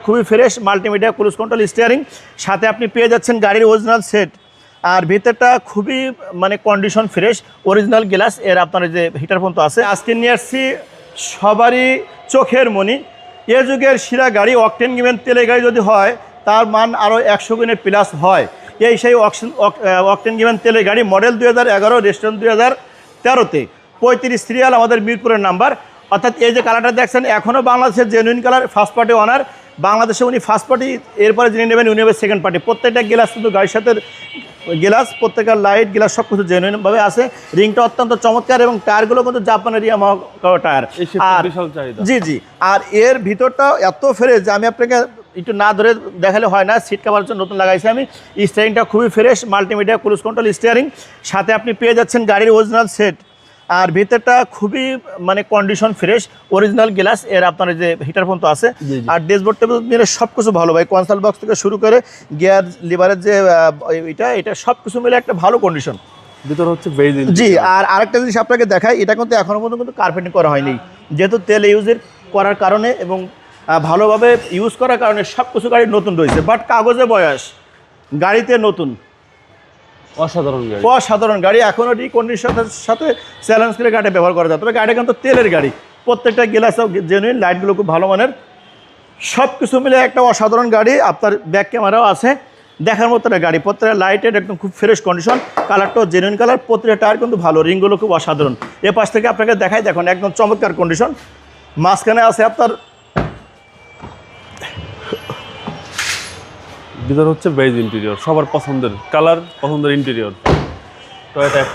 খুবই fresh, multimedia, cruise control, steering, সাথে আপনি পেয়ে যাচ্ছেন গাড়ির অরিজিনাল সেট। আর ভিতরটা খুবই মানে কন্ডিশন ফ্রেশ, অরিজিনাল গ্লাস, এর আপনার যে হিটার পর্যন্ত আছে। আজকে নিয়ে আসছি সবারই চোখের মণি, এ যুগের সেরা গাড়ি। অকটেন গিভেন তেলের গাড়ি যদি হয় তার মান আরও 100 গুণের প্লাস হয়। এই সেই অকটেন গিভেন তেলের গাড়ি, মডেল 2011, রেজিস্ট্রেশন 2013-তে, 35 সিরিয়াল, আমাদের মিরপুরের নাম্বার। অর্থাৎ এই যে কালারটা দেখছেন এখনও বাংলাদেশের জেনুইন কালার, ফার্স্ট পার্টি ওনার বাংলাদেশে, উনি ফার্স্ট পার্টি, এরপরে যিনি নেবেন উনি নেবেন সেকেন্ড পার্টি। প্রত্যেকটা গ্লাস কিন্তু গাড়ির সাথে গ্লাস, প্রত্যেকটা লাইট গ্লাস সব কিছু জেনুইনভাবে আছে। রিংটা অত্যন্ত চমৎকার এবং টায়ারগুলো কিন্তু জাপানের ইয়ামাহা টায়ার। আর জি, আর এর ভিতরটাও এত ফ্রেশ যে আমি আপনাকে একটু না ধরে দেখালে হয় না। সিট কাভার জন্য নতুন লাগাইছি আমি। স্টিয়ারিংটা খুবই fresh, multimedia, cruise control, steering, সাথে আপনি পেয়ে যাচ্ছেন গাড়ির অরিজিনাল সেট। আর ভিতরটা খুবই মানে কন্ডিশন ফ্রেশ, অরিজিনাল গ্লাস, এর আপনার যে হিটার পর্যন্ত আছে। আর ড্যাশবোর্ড টেবিল মিলে সব কিছু ভালো ভাই, কনসোল বক্স থেকে শুরু করে গিয়ার লিভারের যে এটা সব কিছু মিলে একটা ভালো কন্ডিশন। ভিতর হচ্ছে বেজ। জি, আর আরেকটা জিনিস আপনাকে দেখাই, এটা কিন্তু এখনো পর্যন্ত কিন্তু কার্পেটিং করা হয়নি, যেহেতু তেল ইউজের করার কারণে এবং ভালোভাবে ইউজ করার কারণে সব কিছু গাড়ি নতুন রয়েছে। বাট কাগজে বয়স, গাড়িতে নতুন, অসাধারণ গাড়ি। এখনও রিকন্ডিশনের সাথে চ্যালেঞ্জ করে গাড়ি ব্যবহার করা যায়। তবে গাড়িটা কিন্তু তেলের গাড়ি, প্রত্যেকটা গ্লাস জেনুইন, লাইটগুলো খুব ভালো মানের, সব কিছু মিলে একটা অসাধারণ গাড়ি। আপনার ব্যাক ক্যামেরাও আছে, দেখার মতো একটা গাড়ি। প্রত্যেকটা লাইটের একদম খুব ফ্রেশ কন্ডিশন, কালারটাও জেনুইন কালার, প্রত্যেকটা টায়ার কিন্তু ভালো, রিংগুলো খুব অসাধারণ। এ পাশ থেকে আপনাকে দেখাই, দেখুন একদম চমৎকার কন্ডিশন। মাঝখানে আছে আপনার ভিতর হচ্ছে বেজ ইন্টেরিয়র, সবার পছন্দের কালার, পছন্দের ইন্টেরিয়র। টয়োটা এফ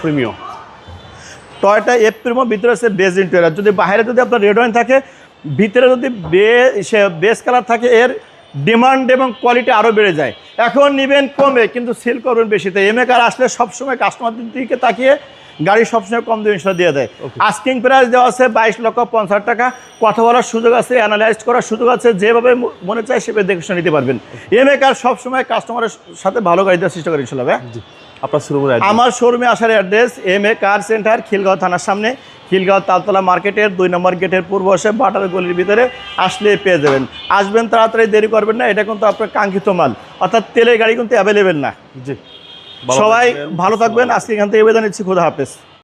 প্রিমিয়াম, ভিতরে আছে বেজ ইন্টেরিয়র। যদি বাইরে যদি আপনার রেড ওয়াইন থাকে, ভিতরে যদি বেস কালার থাকে, এর ডিমান্ড এবং কোয়ালিটি আরও বেড়ে যায়। এখন নেবেন কমে কিন্তু সেল করবেন বেশিতে। কার আসলে সবসময় কাস্টমারদের দিকে তাকিয়ে গাড়ি সবসময় কম দামে দিয়ে দেয়। আস্কিং প্রাইস দেওয়া আছে 22,50,000 টাকা। কথা বলার সুযোগ আছে, অ্যানালাইজ করার সুযোগ আছে, যেভাবে মনে চায় সেভাবে দেখে শুনে নিতে পারবেন। কার সবসময় কাস্টমারের সাথে ভালো গাড়ি দেওয়ার চেষ্টা করি ইনশাআল্লাহ। আপনার শোরুমের আমার শোরুমে আসার অ্যাড্রেস কার সেন্টার, খিলগাঁও থানার সামনে, খিলগাঁও তালতলা মার্কেটের 2 নম্বর গেটের পূর্ব পাশে বাটার গলির ভিতরে আসলে পেয়ে যাবেন। আসবেন, তাড়াতাড়ি দেরি করবেন না, এটা কিন্তু আপনার কাঙ্ক্ষিত মাল, অর্থাৎ তেলের গাড়ি কিন্তু অ্যাভেলেবেল না। জি, সবাই ভালো থাকবেন। আজকে এখান থেকে বিদায় নিচ্ছি, খোদা হাফেজ।